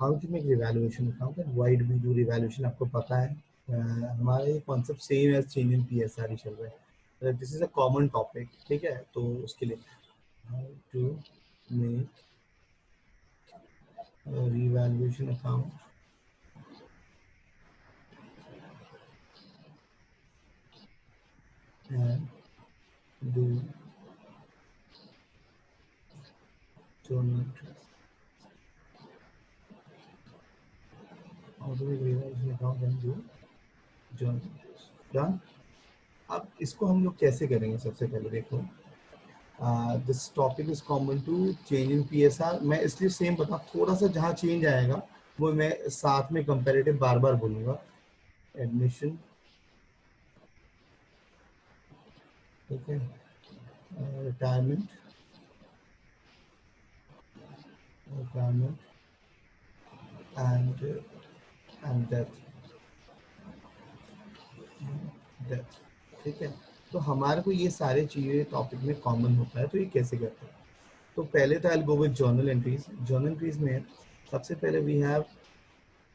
How to make revaluation account and why do we do revaluation, आपको पता है हमारा ये concept same as change in PSR ही चल रहा है, this is a common topic, ठीक है। तो उसके लिए how to make revaluation account and do journal entries. How do we revalue account and do journal entries? Done. अब इसको हम लोग कैसे करेंगे, सबसे पहले देखो this topic is common to change in PSR. मैं इसलिए सेम बता, थोड़ा सा जहाँ चेंज आएगा वो मैं साथ में कंपैरेटिव बार बार बोलूंगा। एडमिशन, ठीक है, retirement, retirement and death, death, ठीक है। तो हमारे को ये सारे चीजें टॉपिक में कॉमन होता है, तो ये कैसे करते हैं। तो पहले तो I go with journal entries. Journal entries में सबसे पहले we have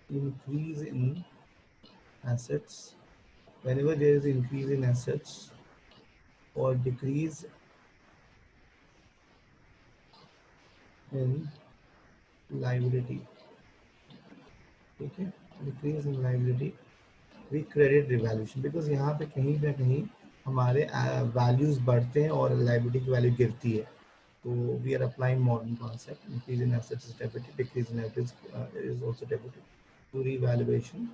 increase in assets, whenever there is increase in assets or decrease in liability, ठीक है, decrease in liability we credit revaluation, because यहाँ पे कहीं ना कहीं हमारे वैल्यूज बढ़ते हैं और लाइबिलिटी की वैल्यू गिरती है। तो we are applying modern concept, increase in assets is debited, decrease in liabilities is also debited to revaluation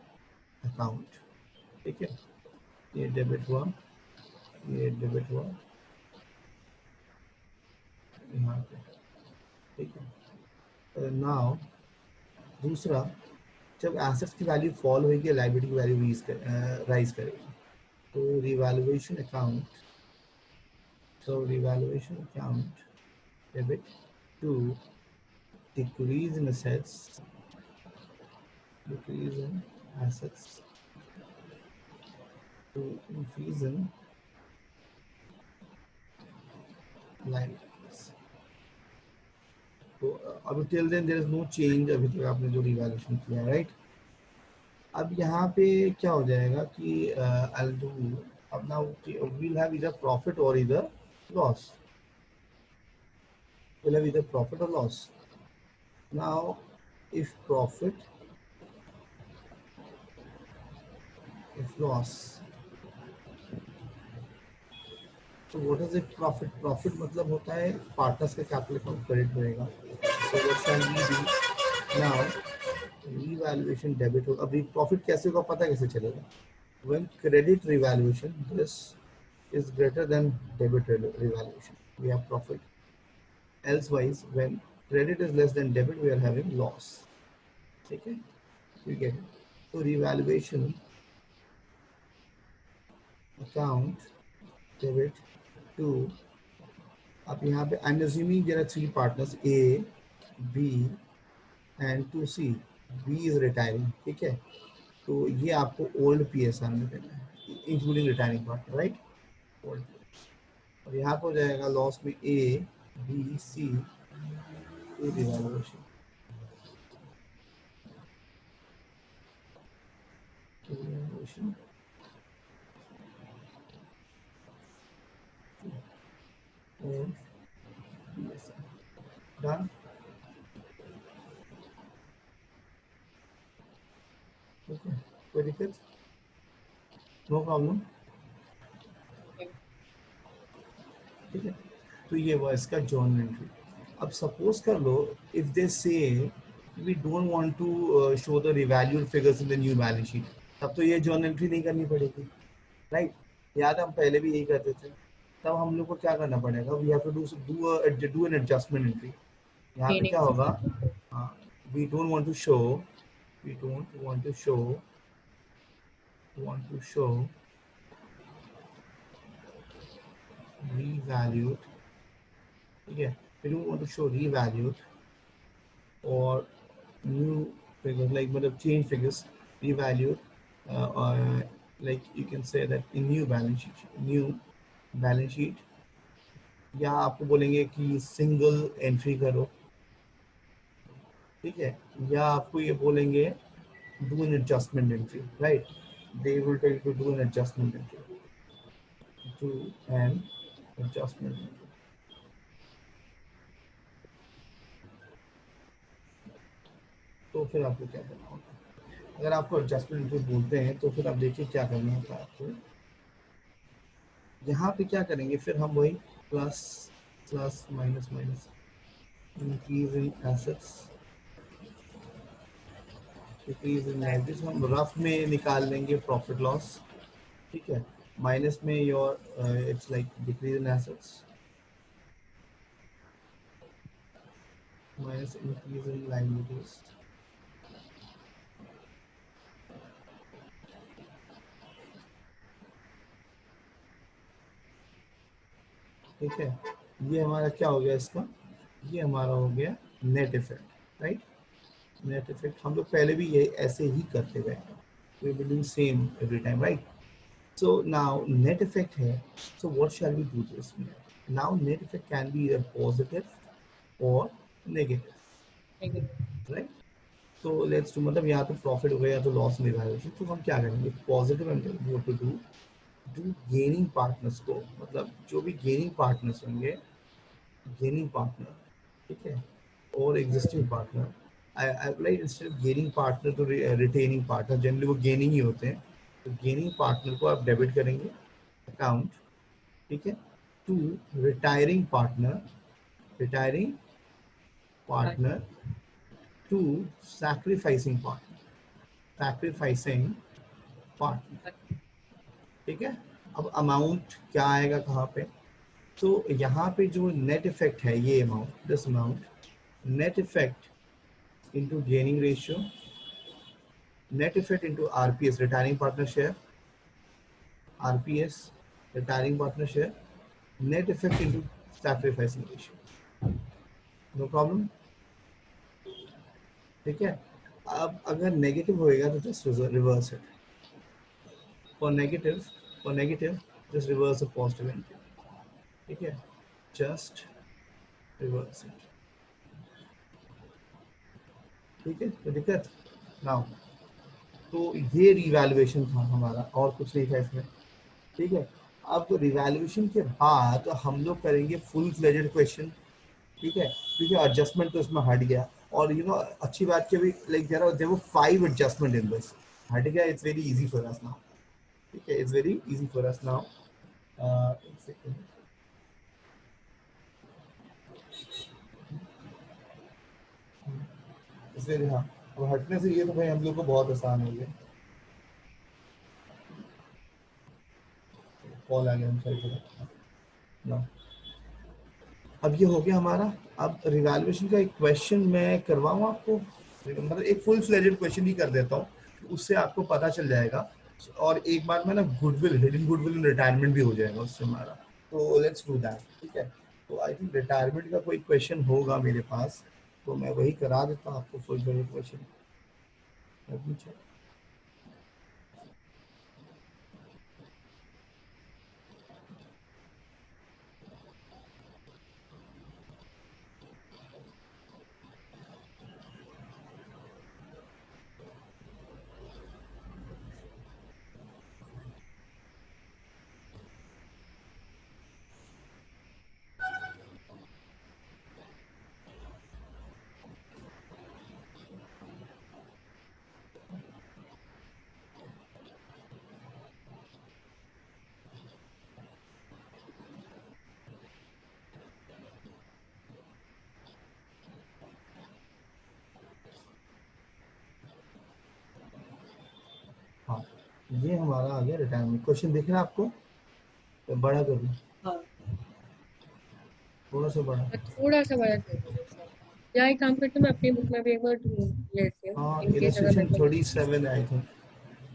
account, ठीक है। ये डेबिट हुआ, ये डेबिट हुआ यहाँ पे, ठीक है। नाउ दूसरा, जब एसेट्स की वैल्यू फॉल होगी, लाइबिलिटी की वैल्यू राइज करेगी। तो revaluation account, so revaluation account debit to decrease in assets, decrease in assets to increase in liabilities. तो अभी till then there is no change, अभी तक आपने जो रिवैल्यूएशन किया है, राइट। अब यहाँ पे क्या हो जाएगा कि I'll do, अब now we'll have either profit or either loss, we'll have either profit or loss. Now if profit, if loss, तो what is it profit, profit मतलब होता है पार्टनर्स का कैपिटल अकाउंट क्रेडिट होएगा। So what can we do now, revaluation debit होगा। अभी profit कैसे होगा, पता कैसे चलेगा, when credit revaluation this is greater than debit revaluation, we have profit. Elsewise, when credit is less than debit, we are having loss, ठीक है, we get it. So revaluation account debit to, अब यहाँ पे I am assuming there are three partners A B and to C, B is retiring, ठीक है। तो ये आपको ओल्ड पीएसआर में देना है including retiring partner, right, old. और यहाँ पर हो जाएगा लॉस में A B C to revaluation, done, कोई दिक्कत, नो प्रॉब्लम, ठीक है। तो ये हुआ इसका जर्नल एंट्री। अब सपोज कर लो if they say we don't want to show the revalued figures in the new balance sheet, तब तो ये जर्नल एंट्री नहीं करनी पड़ेगी, राइट। याद हम पहले भी यही करते थे। तब हम लोग को क्या करना पड़ेगा, we have to do an adjustment entry. यहाँ पे क्या होगा, we don't want to show, we don't want to show, revalued, ठीक है, we don't want to show revalued or new figures, like मतलब change figures, revalued, like you can say that in new balance sheet, या आपको बोलेंगे कि single entry करो, ठीक है, या आपको ये बोलेंगे do an adjustment entry, right, they will tell to do an adjustment entry, do an adjustment entry. तो फिर आपको क्या करना होगा, अगर आपको एडजस्टमेंट एंट्री बोलते हैं तो फिर आप देखिए क्या करना होता है आपको। यहाँ पे क्या करेंगे फिर हम वही plus plus minus minus, increase in assets, decrease in liabilities, हम रफ में निकाल लेंगे प्रॉफिट लॉस, ठीक है, माइनस में your it's like decrease in assets minus increase in liabilities, ठीक है। ये हमारा क्या हो गया इसका, ये हमारा हो गया net effect, right. Net effect हम लोग पहले भी ये ऐसे ही करते गए हैं, we will do same every time, right. So now net effect here. So what shall we do this? Now net effect can be either positive or negative, right? So let's do, मतलब यहाँ तो profit हो गया या तो loss में valuation, तो हम क्या करेंगे पॉजिटिव एंड वो टू डू गेनिंग पार्टनर्स को, मतलब जो भी गेनिंग पार्टनर्स होंगे, गेनिंग पार्टनर, ठीक है, और existing partner, I like instead of gaining partner तो रिटेनिंग पार्टनर, जनरली वो गेनिंग ही होते हैं, तो गेनिंग पार्टनर को आप डेबिट करेंगे अकाउंट, ठीक है, to retiring partner, retiring partner to sacrificing partner, sacrificing partner, ठीक है। अब अमाउंट क्या आएगा कहाँ पे, तो यहाँ पे जो नेट इफेक्ट है ये amount, this amount, net effect into gaining ratio, net effect into RPS, retiring partner share, RPS, retiring partner share, net effect into sacrificing ratio, no problem, ठीक है। अब अगर नेगेटिव होएगा तो just reverse it, for negative just reverse a positive entry, ठीक है, just reverse it, ठीक है, तो दिक्कत नाउ, तो ये रिवैल्यूएशन था हमारा और कुछ नहीं था इसमें, ठीक है। अब रिवैल्यूएशन के बाद हम लोग करेंगे फुल फ्लेजेड क्वेश्चन, ठीक है, क्योंकि एडजस्टमेंट तो इसमें हट गया, और यू नो अच्छी बात कि अभी like there were 5 adjustment in this, हट गया, it's very easy for us now, ठीक है, it's very easy for us now, एक सेकंड, इट्स वेरी, हाँ, अब हटने से ये तो भाई हम लोग को बहुत आसान हो गया, कॉल आ गया हम साइड ना, अब ये हो गया हमारा। अब रिवैल्यूएशन का एक क्वेश्चन मैं करवाऊँ आपको, मतलब एक फुल फ्लेजेड क्वेश्चन ही कर देता हूँ, उससे आपको पता चल जाएगा, और एक बार में ना goodwill, hidden goodwill in retirement भी हो जाएगा उससे हमारा, तो लेट्स डू दैट, ठीक है। तो आई थिंक रिटायरमेंट का कोई क्वेश्चन होगा मेरे पास, तो मैं वही करा देता हूँ आपको फुल फ्लेजेड क्वेश्चन। हाँ, ये हमारा आ गया रिटायरमेंट क्वेश्चन, दिख रहा है आपको, तो बड़ा कर दूँ, हाँ, थोड़ा सा बड़ा, थोड़ा सा बड़ा कर दीजिए सर, या एक काम करते हैं, मैं अपनी बुक में भी एक बार ढूंढ लेती हूँ हाँ, इन केस अगर इलस्ट्रेशन मेरे को। 37 I think,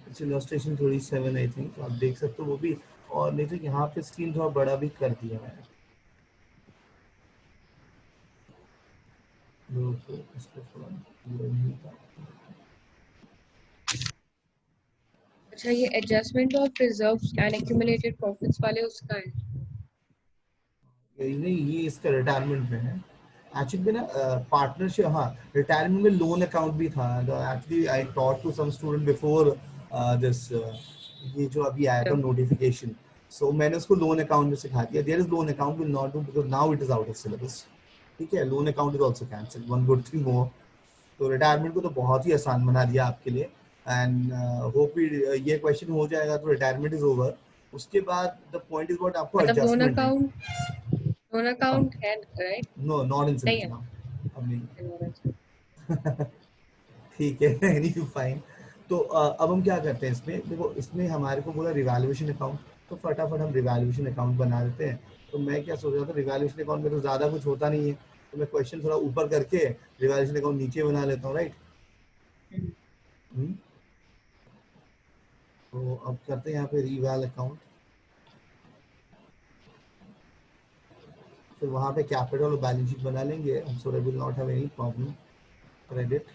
it's illustration 37 I think, तो आप देख सकते हो वो भी, और नहीं तो यहाँ पे स्क्रीन थोड़ा बड़ा भी कर दिया मैंने, तो इसको थोड़ा ये नहीं था। अच्छा, ये adjustment of reserves and accumulated profits वाले उसका है। ये नहीं, ये इसका रिटायरमेंट में है, एक्चुअली में ना पार्टनरशिप, हाँ रिटायरमेंट में लोन अकाउंट भी था। Actually I taught to some student before this, ये जो अभी आया था नोटिफिकेशन, सो मैंने उसको लोन अकाउंट में सिखा दिया। There is loan account will not do because now it is out of syllabus. ठीक है, loan account is also cancelled, one good thing more. तो रिटायरमेंट को तो बहुत ही आसान बना दिया आपके लिए, एंड होप ये क्वेश्चन हो जाएगा तो रिटायरमेंट इज ओवर। उसके बाद द पॉइंट इज व्हाट, आपको मतलब एडजस्टमेंट है। लोन अकाउंट है राइट? नो, नॉट इन नहीं सिलेबस है। नाउ, अब नहीं। अच्छा ठीक है, एनी फाइन। तो अब हम क्या करते हैं इसमें, देखो इसमें हमारे को बोला रिवैल्यूएशन अकाउंट, तो फटाफट हम रिवैल्यूएशन अकाउंट बना देते हैं। तो मैं क्या सोच रहा था, रिवैल्यूएशन अकाउंट में तो ज़्यादा कुछ होता नहीं है, तो मैं क्वेश्चन थोड़ा ऊपर करके रिवैल्यूएशन अकाउंट नीचे बना लेता हूँ, राइट। तो अब करते हैं यहाँ पे रिवैल अकाउंट, फिर वहाँ पे कैपिटल और बैलेंस शीट बना लेंगे, so that will not have any problem. Credit,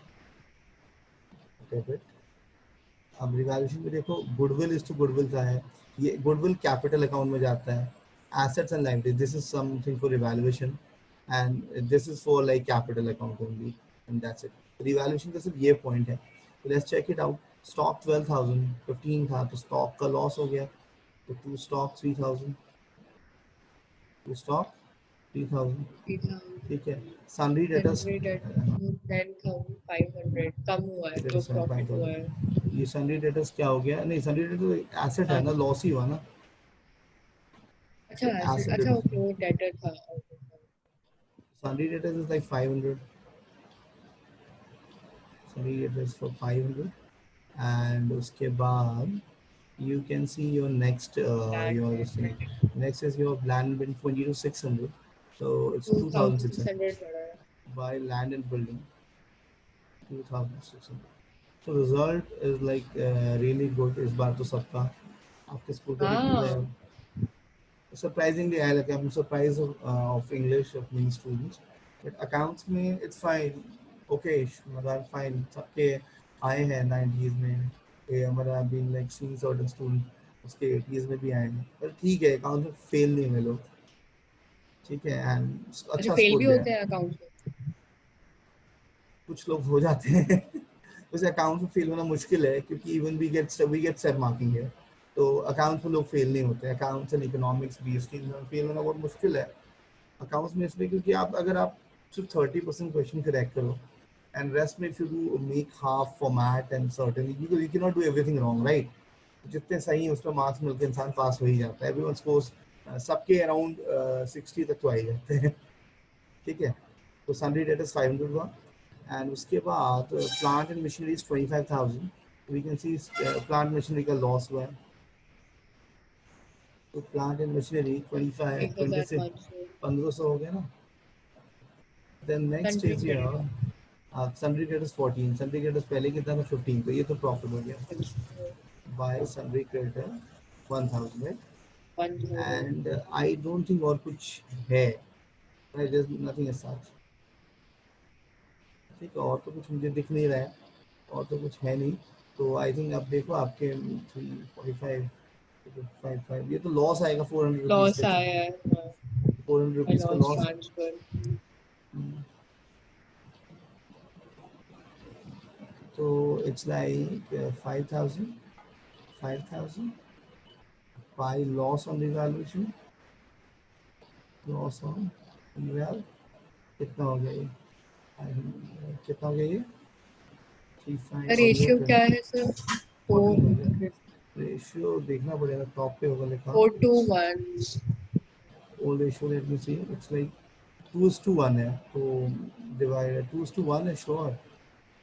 debit. अब रिवैल्यूएशन में देखो, गुडविल इज टू गुडविल का है, ये गुडविल कैपिटल अकाउंट में जाता है। Assets and liabilities, this is something for revaluation, and this is for like capital account only, and that's it. Revaluation का सिर्फ ये पॉइंट है। Let's check it out. Stock 12,000, 15 था तो स्टॉक का लॉस हो गया, तो टू स्टॉक 3,000, टू स्टॉक 3,000। ठीक है, सनरी डेटर्स, सैलरी डेट 10,500 कम हुआ है तो प्रॉफिट हुआ है। ये सनरी डेटर्स क्या हो गया, नहीं सनरी डेटर्स एसेट है हाँ ना, लॉस ही हुआ ना। अच्छा तो एसेट, एसेट अच्छा डेटर्स, ओके वो डेटर था। सनरी debtors is like 500, सनरी debtors for 500, and उसके बाद you can see your next land your है this thing. 20 Next is your land been 20 to 600, so it's 2,600 2600 बढ़ा है। by land and building 2,600. So result is like really good इस बार तो सबका। आपके school का भी खुला है। हाँ Surprisingly, I'm surprised of English of many students, but accounts में it's fine, okay, मतलब fine, सबके आए हैं 90s में, ये हमारा been like seeing certain students उसके 80s में भी आए हैं, पर ठीक है accounts में फेल नहीं हुए लोग। ठीक है, and अच्छा अच्छा फेल स्कोर भी किया है। होते हैं अकाउंट में। कुछ लोग हो जाते हैं वैसे अकाउंट में फेल होना मुश्किल है, क्योंकि even we get set marking है, तो अकाउंट्स में लोग फेल नहीं होते। अकाउंट्स एंड इकोनॉमिक्स भी स्ट्रीम में फेल होना बहुत मुश्किल है अकाउंट्स में, इसलिए क्योंकि आप अगर आप सिर्फ 30% क्वेश्चन करेक्ट करो, एंड रेस्ट में if you do make half format and certainly you can not do everything wrong, right. जितने सही है उस पर मार्क्स मिलकर इंसान पास हो ही जाता है, एवरीवन स्कोर्स सबके अराउंड 60 तक तो आ ही जाते हैं। ठीक है, तो सनरी डेट इज 500 हुआ, एंड उसके बाद plant and machinery is 25,000, we can see plant machinery का लॉस हुआ है। तो प्लांट एंड मशीनरी 25, 20 से 1500 1500 हो गया ना। Then next country is credit your sundry creditors 14, sundry creditors पहले कितना था 15, तो ये तो प्रॉफिट हो गया by sundry creditor 1,000, right. 1000 and I don't think और कुछ है, there is nothing as such. ठीक है, और तो कुछ मुझे दिख नहीं रहा है, और तो कुछ है नहीं। तो आई थिंक आप देखो आपके 345, 55, ये तो लॉस आएगा 400 रुपीज़ लॉस का, आया है। हाँ 400 रुपीज़ का लॉस लॉस है। ट्रांसफर। तो it's like 5,000, 5,000 by loss on revaluation, loss on reval, कितना हो गया ये, कितना हो गया ये 35 और ये रेशियो क्या है सर? 14 हो 4 गया। रेशियो देखना पड़ेगा, टॉप पे होगा लिखा 4:1। Old ratio, let me see, it's like 2:1 है, तो डिवाइड 2:1 है श्योर,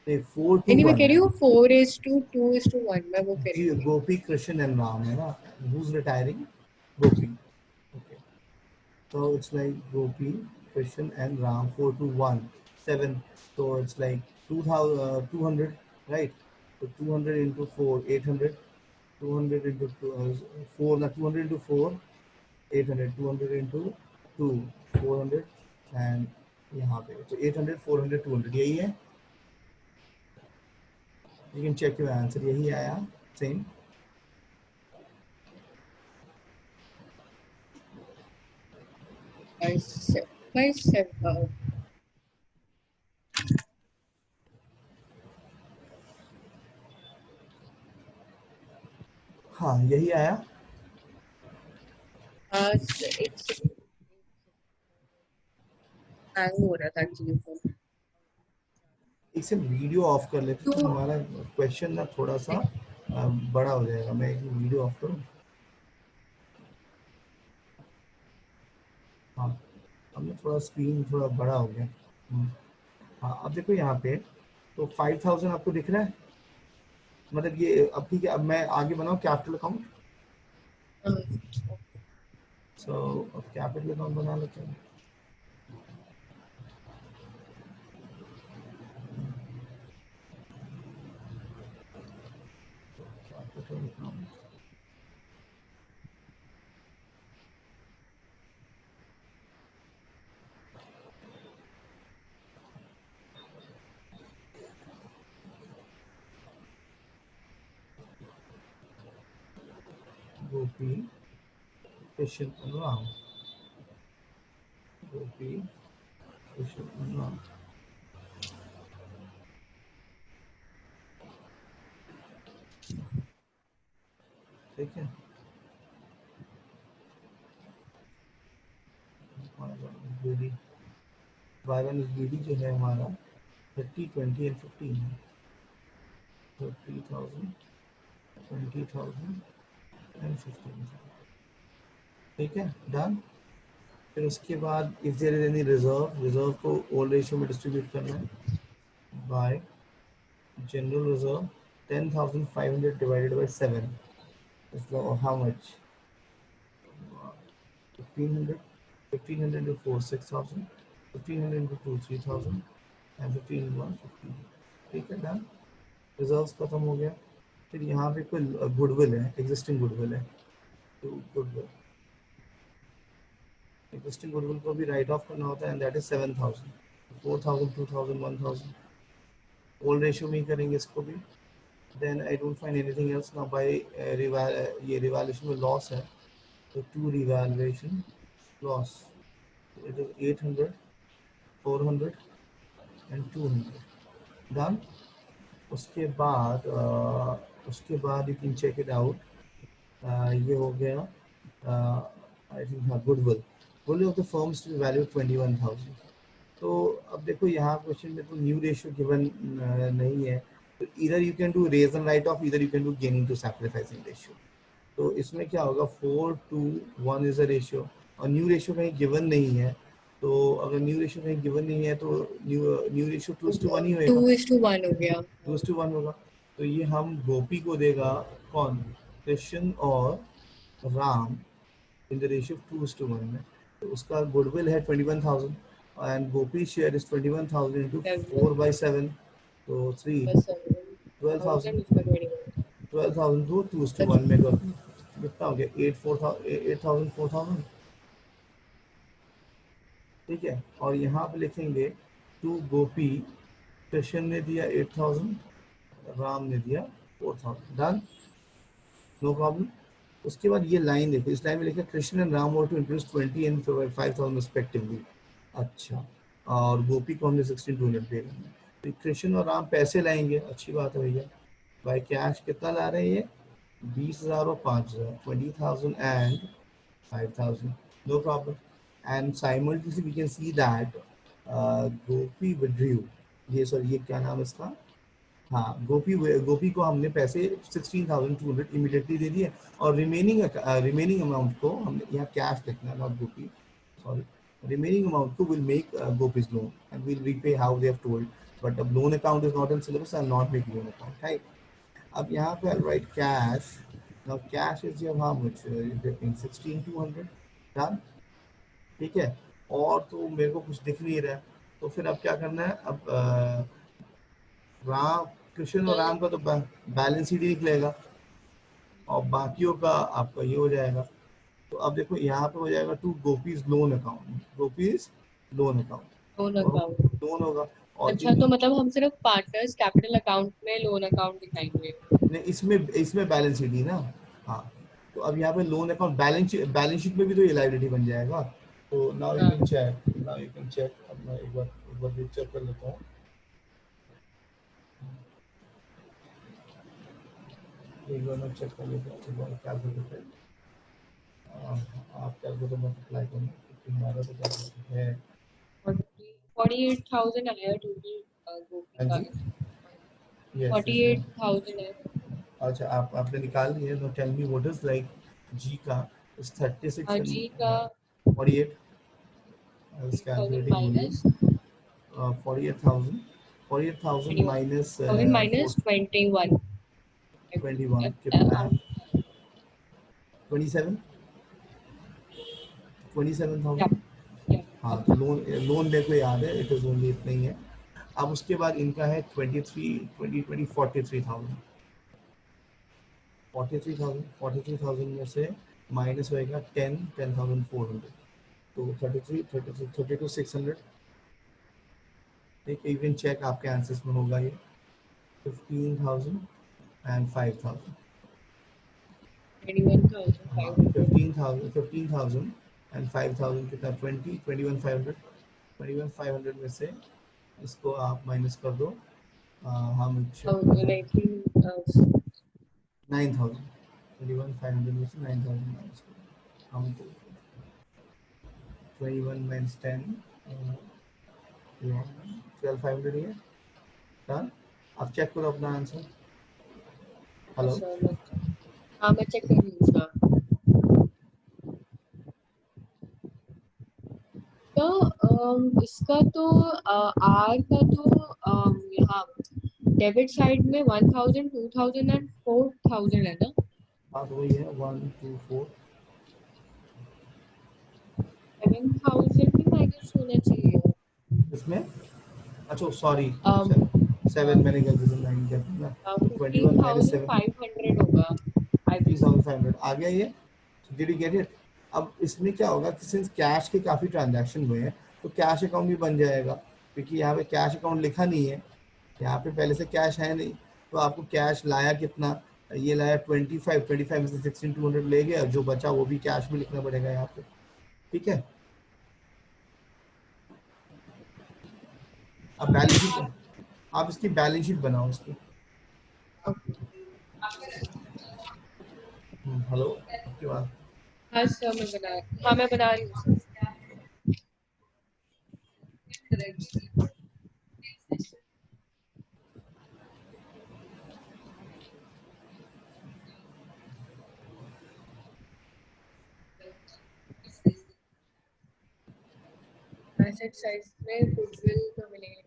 नहीं फोर टू नहीं नहीं मैं वन कह है। रही हूँ 4:2:1 मैं वो कह रही जी थी। गोपी कृष्ण एंड राम है ना, who's retiring, Gopi, okay, so it's like gopi krishna and ram 4:1 7, so it's like 2,000 200, right. So 200 into 4 800, 200 into 2, 4 na 200 into 4 800, 200 into 2 400, and यहाँ पे तो 800 400 200 यही है। you can check your answer, यही आया सेम। बाई 7 हाँ यही आया। एक हैंग हो रहा था एक्चुअली फोन। एक से वीडियो ऑफ कर लेते तो तो हमारा क्वेश्चन ना थोड़ा सा बड़ा हो जाएगा। मैं एक वीडियो ऑफ करूँ। हाँ अब ना थोड़ा स्क्रीन थोड़ा बड़ा हो गया। हाँ अब देखो यहाँ पे तो 5000 आपको दिख रहा है। मतलब ये अब ठीक है। अब मैं आगे बनाऊँ कैपिटल अकाउंट। सो अब कैपिटल अकाउंट बना लेते हैं। कैपिटल अकाउंट गोपी कृष्ण अनुराग। गोपी कृष्ण अनुराग। ठीक है। बीडी बाय बीडी जो है हमारा 30 20 एंड 15 है। 30,000 20,000 एंड 15,000। ठीक है डन। फिर उसके बाद if there is any reserve, reserve को ओल्ड रेशियो में डिस्ट्रीब्यूट करना है by general reserve 10,500 divided by 7 is how much 1500 1500 into 4 6,000 1500 into 2 3,000 and 15 into 1 15। ठीक है डन। रिजर्व्स खत्म हो गया। फिर यहाँ पे कोई गुडविल है, एग्जिस्टिंग गुडविल है। तो गुडविल एग्जिस्टिंग गुडविल को भी राइट ऑफ करना होता है and that is 7,000 4,000 2,000 1,000। Old ratio में ही करेंगे इसको भी। Then I don't find anything else now by ये रिवैल्यूएशन में लॉस है तो to revaluation loss it is 800 400 and 200 done. उसके बाद you can check it out. ये हो गया आई थिंक हाँ goodwill. Goodwill of the firms to value 21,000। तो अब देखो यहाँ क्वेश्चन में तो न्यू रेशियो गिवन नहीं है। तो इधर you can do raise and write off, इधर you can do gaining to sacrificing ratio. तो इसमें क्या होगा 4:1 इज अ रेशियो और न्यू रेशियो कहीं गिवन नहीं है। तो अगर न्यू रेशियो कहीं गिवन नहीं है तो न्यू रेशियो 2:1 ही होएगा। 2:1 हो गया। 2:1 होगा। तो ये हम गोपी को देगा कौन, कृष्ण और राम इन द रेशियो 2:1 में। तो उसका गुडविल है 21,000 and Gopi share is 21,000 into 4/7 तो 3 12,000 12,000 को 2:1 में कर कितना हो गया 8,000 4,000। ठीक है और यहाँ पे लिखेंगे टू गोपी कृष्ण ने दिया 8,000 राम ने दिया 4,000 डन नो प्रॉब्लम। उसके बाद ये लाइन देखो, इस लाइन में लिखा Krishna and Ram were to introduce 20 and 5,000 respectively. अच्छा और गोपी को हमने 16,200 पे करना है। तो कृष्ण और राम पैसे लाएंगे, अच्छी बात है भैया। बाय कैश कितना ला रहे हैं ये 20,000 और 5,000 20,000 and 5,000 no problem and simultaneously we can see that Gopi withdrew ये सॉरी ये क्या नाम है इसका, हाँ गोपी गोपी को हमने पैसे 16,200 इमीडिएटली दे दिए और रिमेनिंग अमाउंट को हमने यहाँ कैश लिखना है not Gopi sorry remaining amount को will make Gopi's loan and will repay how they have told but अब loan account is not in syllabus I not make loan account right. अब यहाँ पे I'll write cash. Now cash is your how much? You're paying 16,200. Done. ठीक है और तो मेरे को कुछ दिख नहीं रहा है तो फिर अब क्या करना है अब राम कृष्ण और राम का तो बैलेंस शीट ही निकलेगा और बाकियों का आपका ये हो जाएगा। तो अब देखो यहाँ पे हो जाएगा to Gopi's loan account Gopi's loan account loan और अकाउंट। लोन होगा और अच्छा तो मतलब हम सिर्फ पार्टनर्स कैपिटल अकाउंट में लोन अकाउंट दिखाएंगे। नहीं इसमें बैलेंस शीट ही ना। हाँ तो अब यहाँ पे लोन अकाउंट बैलेंस शीट में भी तो ये लायबिलिटी बन जाएगा। तो नाउ यू कैन चेक अब मैं एक बार चेक कर लेता हूँ। एक बार मैं चेक कर लेता हूँ, एक बार कैलकुलेटर पे आप कैलकुलेटर मत अप्लाई करना क्योंकि हमारा तो कैलकुलेटर है। 48,000 आया टोटल गोभी हाँ का। जी, यस यस मैम। 48,000 है। अच्छा आपने निकाल लिया, तो tell me what is like G का इज 36 हाँ and जी का 48. I was 6,000 calculating only minus 48,000. 48,000 minus 21,000 minus 21 21 कितना है? 27 या 27,000। हाँ तो लोन लोन मेरे को याद है, इट इज़ ओनली इतना ही है। अब उसके बाद इनका है 43,000 में से माइनस होएगा 10,400, तो 32,600। ठीक है, यू कैन चेक आपके आंसर्स में होगा ये 15,000 एंड 5,000। हाँ 21,500 15,000 एंड 5,000 कितना? 21,500। 21,500 में से इसको आप माइनस कर दो how much? 19,000 9,000। 21,500 में से 9,000 माइनस कर दो, how much? 21 minus 10 12,500 ही है। डन। आप चेक करो अपना आंसर। हेलो। हाँ मैं चेक कर रही हूँ उसका। तो इसका तो आर का तो यहाँ डेबिट साइड में 1,000 2,000 एंड 4,000 है ना। हाँ तो वही है 1 2 4। 7,000 भी माइनस होना चाहिए। इसमें अच्छा सॉरी, um, 7 मैंने गलती से 9 किया था ना, तो 21 माइनस 7 15,500 होगा आई थिंक। 15,500 आ गया ये। Did you get it? अब इसमें क्या होगा कि सिंस कैश के काफ़ी ट्रांजैक्शन हुए हैं तो कैश अकाउंट भी बन जाएगा, क्योंकि यहाँ पे कैश अकाउंट लिखा नहीं है, यहाँ पे पहले से कैश है नहीं। तो आपको कैश लाया कितना? ये लाया 25 में से 16,200 ले गया, जो बचा वो भी कैश में लिखना पड़ेगा यहाँ पे। ठीक है, अब बैलेंस शीट, आप इसकी बैलेंस शीट बनाओ इसकी। हेलो, आपकी बात। हाँ सर हाँ मैं बना रही हूँ सर। एसेट साइज में गुडविल तो मिलेगा,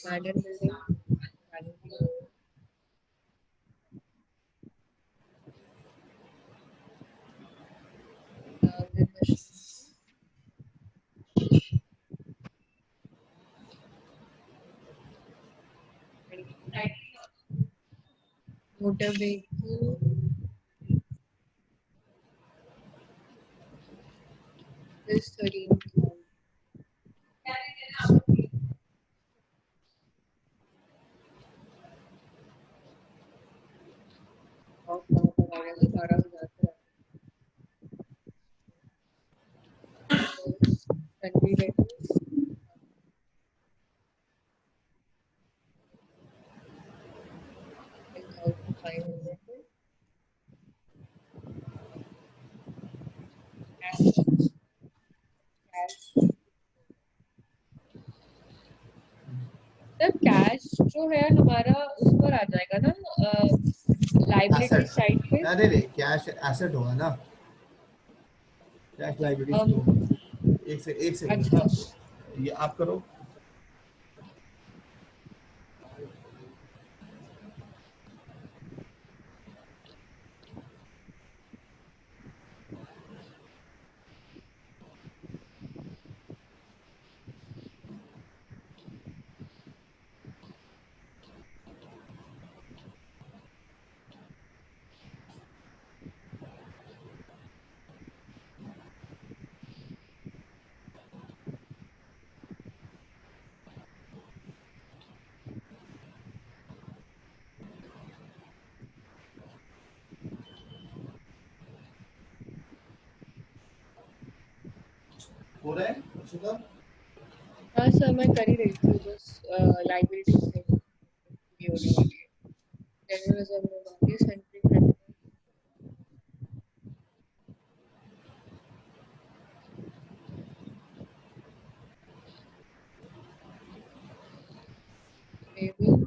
garden building motor vehicle is 13 और 12,000 country rentals 10,500 cash sir cash जो है हमारा उस पर आ जाएगा ना लाइबिलिटी एसेट, साइड पे। अरे रे कैश एसेट होगा ना, कैश लाइबिलिटीज um, क्यों होगा? एक सेकंड अच्छा हाँ, ये आप करो। हो रहा है सुधा? हाँ सर मैं कर ही रही थी बस लाइबिलिटी से ये होने वाली है। जनरल रिजर्व में वाली सेंट्री टेबल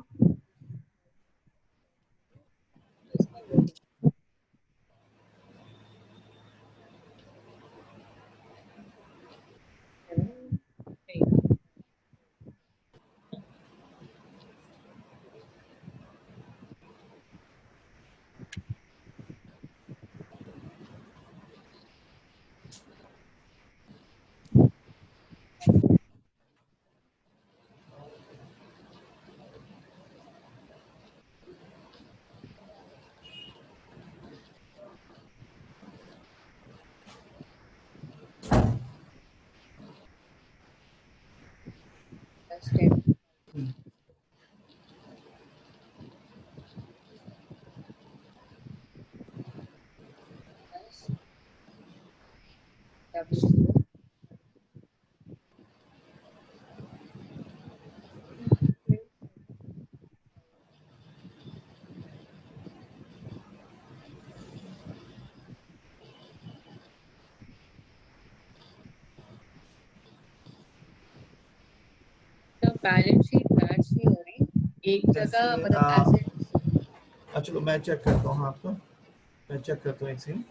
बैलेंस शीट मैच नहीं हो रही एक जगह, जैसे मतलब एसेट्स। चलो मैं चेक करता हूँ आपको, मैं चेक करता हूँ एक सेकंड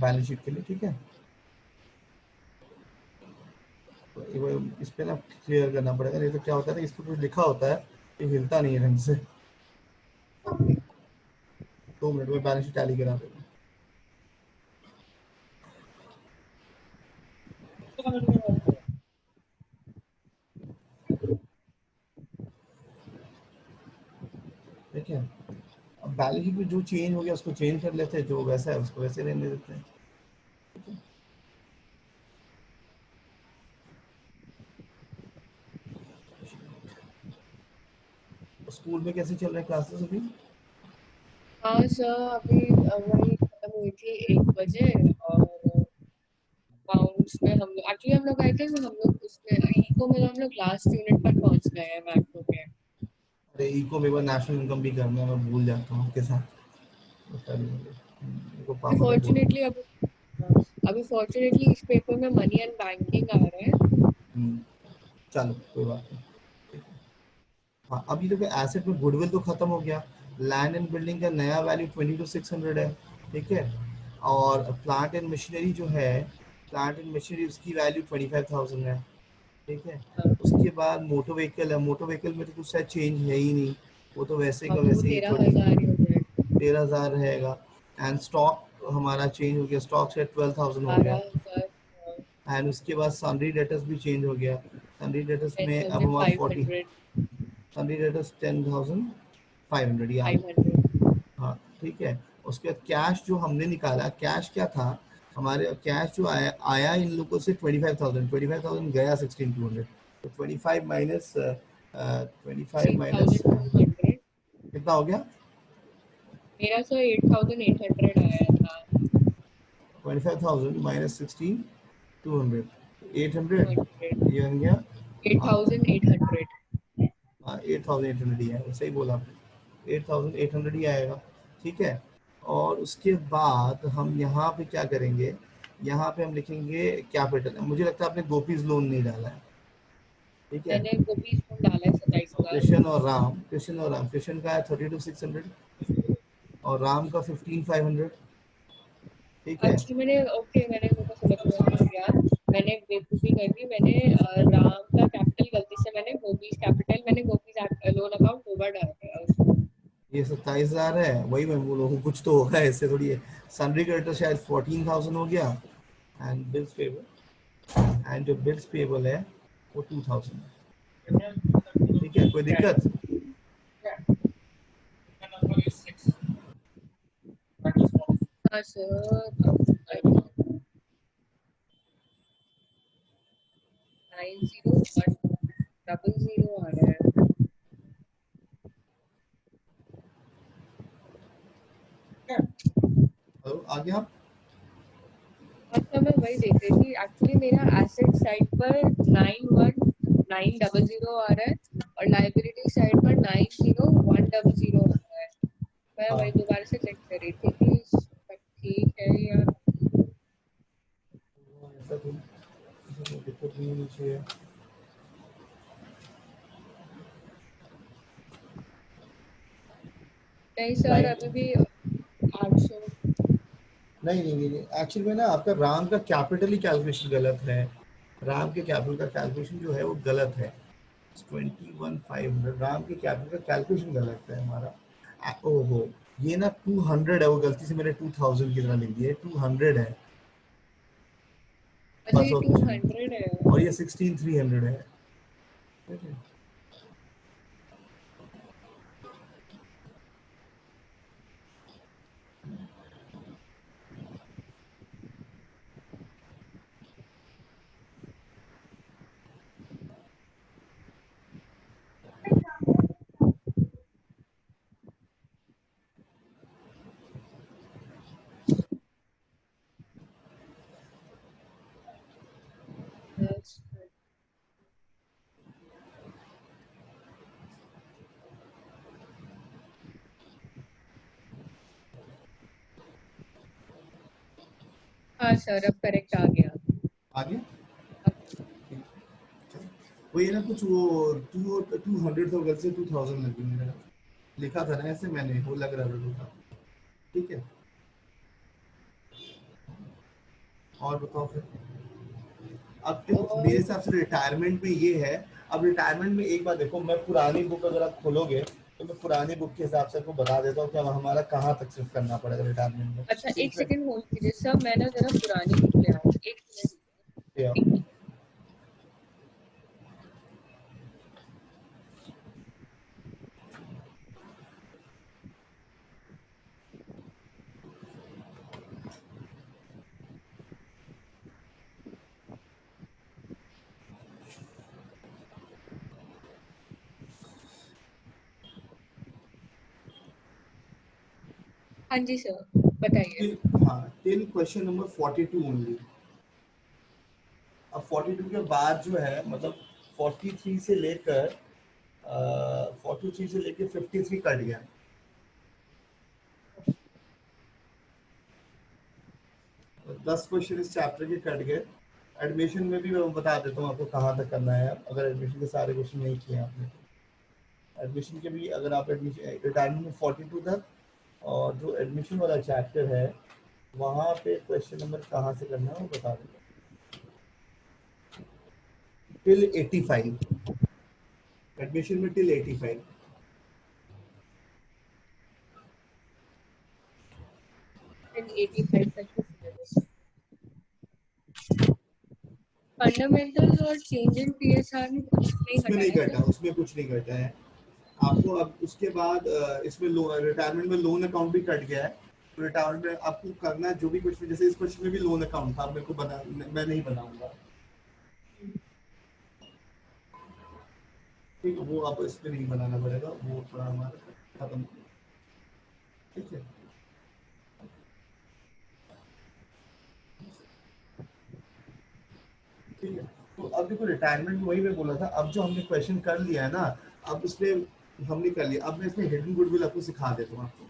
बैलेंस शीट के लिए, ठीक है। तो इस पे ना क्लियर करना पड़ेगा, नहीं तो क्या होता है ना, इस पे कुछ लिखा होता है, ये हिलता नहीं है ढंग से। 2 मिनट में बैलेंस शीट टैली करा देगा। ठीक है, अब बैलेंस शीट में जो चेंज हो गया उसको चेंज कर लेते हैं, जो वैसा है उसको वैसे रहने देते हैं। स्कूल में कैसे चल रहे हैं क्लासेस अभी? हाँ सर, अभी वही खत्म हुई थी 1 बजे। और अकाउंट्स में हम लोग एक्चुअली हम लोग आए थे, तो हम लोग उसमें इको में हम लोग लास्ट यूनिट पर पहुंच गए हैं मैक्रो के। अरे इको में नेशनल इनकम भी करना है, मैं भूल जाता हूँ आपके साथ, बता दीजिए। इनको पापा को बोल। फॉर्चुनेटली अभी फॉर्चुनेटली इस पेपर में मनी एंड बैंकिंग आ रहे हैं। चलो कोई बात नहीं। हाँ, अभी देखो एसेट में गुडविल तो खत्म हो गया, लैंड एंड बिल्डिंग का नया वैल्यू 22,600 है, ठीक है। और प्लांट एंड मशीनरी जो है, प्लांट एंड मशीनरी उसकी वैल्यू 25,000 है, ठीक है। उसके बाद मोटर व्हीकल है, मोटर व्हीकल में तो कुछ शायद चेंज है ही नहीं, वो तो वैसे का अब वो वैसे ही 13,000 ही हो गए। 13,000 रहेगा। एंड स्टॉक हमारा चेंज हो गया, स्टॉक शायद 12,000 हो गया। 12,000। एंड उसके बाद सन्ड्री डेटर्स भी चेंज हो गया, सन्ड्री डेटर्स टेन में अब थाउजेंड हमारा फाइव 40, हंड्रेड सन्ड्री डेटर्स 10,500 ये आ फाइव गया। हंड्रेड हाँ ठीक है। उसके बाद कैश जो हमने निकाला, कैश क्या था हमारे, कैश जो आया आया इन लोगों से 25,000 गया 16,200, तो 25 माइनस 25 माइनस 8,200। कितना हो गया? मेरा सर 8,800 आया था। 25,000 माइनस 16,200, 800 200। ये बन गया। एट हाँ थाउजेंड एट हंड्रेड 8,800 ही आएगा, सही बोला आपने, 8,800 ही आएगा, ठीक है। और उसके बाद हम यहाँ पे क्या करेंगे, यहाँ पे हम लिखेंगे कैपिटल, मुझे लगता है आपने गोपीज लोन नहीं डाला है, ठीक है। मैंने गोपीज में डाला है 27,000। कृष्ण का है 32,600 और राम का 15,500, ठीक है। अच्छा, मैंने ओके, मैंने मेरे को समझ में आ गया। मैंने बेवकूफ़ी कर दी, मैंने राम का कैपिटल गलती से मैंने गोपीज कैपिटल, मैंने गोपीज लोन अकाउंट ओवर डाल दिया उसको। ये 27,000 है, वही मैं बोल रहा हूँ, कुछ तो होगा ऐसे थोड़ी है। सनरी क्रेडिटर शायद 14,000 हो गया, एंड बिल्स पेबल, एंड जो बिल्स पेबल है वो 2,000 है, ठीक है। कोई दिक्कत? हाँ सर, 90,100 आ रहा है। हेलो, आ गया आप? अच्छा, मैं वही देख रही थी, एक्चुअली मेरा एसेट साइड पर 91,900 आ रहा है और लाइबिलिटी साइड पर 90,100 आ रहा है। मैं हाँ वही दोबारा से चेक कर रही थी कि सब ठीक है या। ऐसा कोई दिक्कत नहीं होनी चाहिए। नहीं सर, अभी भी 800। नहीं नहीं नहीं नहीं, एक्चुअली में ना आपका राम का कैपिटल ही कैलकुलेशन गलत है। राम के कैपिटल का कैलकुलेशन जो है वो गलत है। 21,500 राम के कैपिटल का कैलकुलेशन गलत है हमारा। ओहो, ये ना 200 है, वो गलती से मैंने 2000 की तरह लिख दिया है, 200 है अच्छा, बस ये और कुछ नहीं। 200 है। और ये 16,300 है। ठीक है। Yes. हाँ सर, अब करेक्ट आ गया। आगे अब वो ये ना कुछ वो 200 था, गलती से 2000 लग गई मेरा। लिखा था ना ऐसे मैंने, वो लग रहा था। ठीक है, और बताओ फिर। अब देखो मेरे और हिसाब से रिटायरमेंट में ये है। अब रिटायरमेंट में एक बात देखो, मैं पुरानी बुक अगर आप खोलोगे तो मैं पुरानी बुक के हिसाब से आपको बता देता हूँ कि अब हमारा कहाँ तक शिफ्ट करना पड़ेगा रिटायरमेंट में। अच्छा, कि एक इसमें सेकंड होल्ड कीजिए सर, मैं ना जरा पुरानी बुक ले आऊँ, एक मिनट। ये आओ। हाँ जी सर, बताइए। हाँ, टिल क्वेश्चन नंबर 42 ओनली। अब 42 के बाद जो है मतलब 43 से लेकर 43 से लेकर 53 कट गया। 10 क्वेश्चन इस चैप्टर के कट गए। एडमिशन में भी मैं बता देता हूँ आपको कहाँ तक करना है, अगर एडमिशन के सारे क्वेश्चन नहीं किए आपने। एडमिशन के भी अगर आप एडमिशन रिटायरमेंट में 42 तक, और जो एडमिशन वाला चैप्टर है वहाँ पे क्वेश्चन नंबर कहाँ से करना है वो बता देता हूँ। टिल 85, एडमिशन में टिल 85। 85 तक की सिलेबस। फंडामेंटल्स और चेंज इन पीएसआर में कुछ नहीं उसमें हटा नहीं है घटा, सर? उसमें कुछ नहीं घटा है आपको। अब उसके बाद इसमें रिटायरमेंट में लोन अकाउंट भी कट गया है। तो रिटायरमेंट में आपको करना है जो भी क्वेश्चन, जैसे इस क्वेश्चन में भी लोन अकाउंट था, मेरे को बना, मैं नहीं बनाऊंगा। ठीक है, वो आप इसमें नहीं बनाना पड़ेगा, वो थोड़ा हमारा खत्म। ठीक है। ठीक है, तो अब देखो रिटायरमेंट में वही मैं बोला था, अब जो हमने क्वेश्चन कर लिया है ना, अब इसमें हमने कर लिया, अब मैं इसमें हिडन गुडविल आपको सिखा देता हूँ आपको।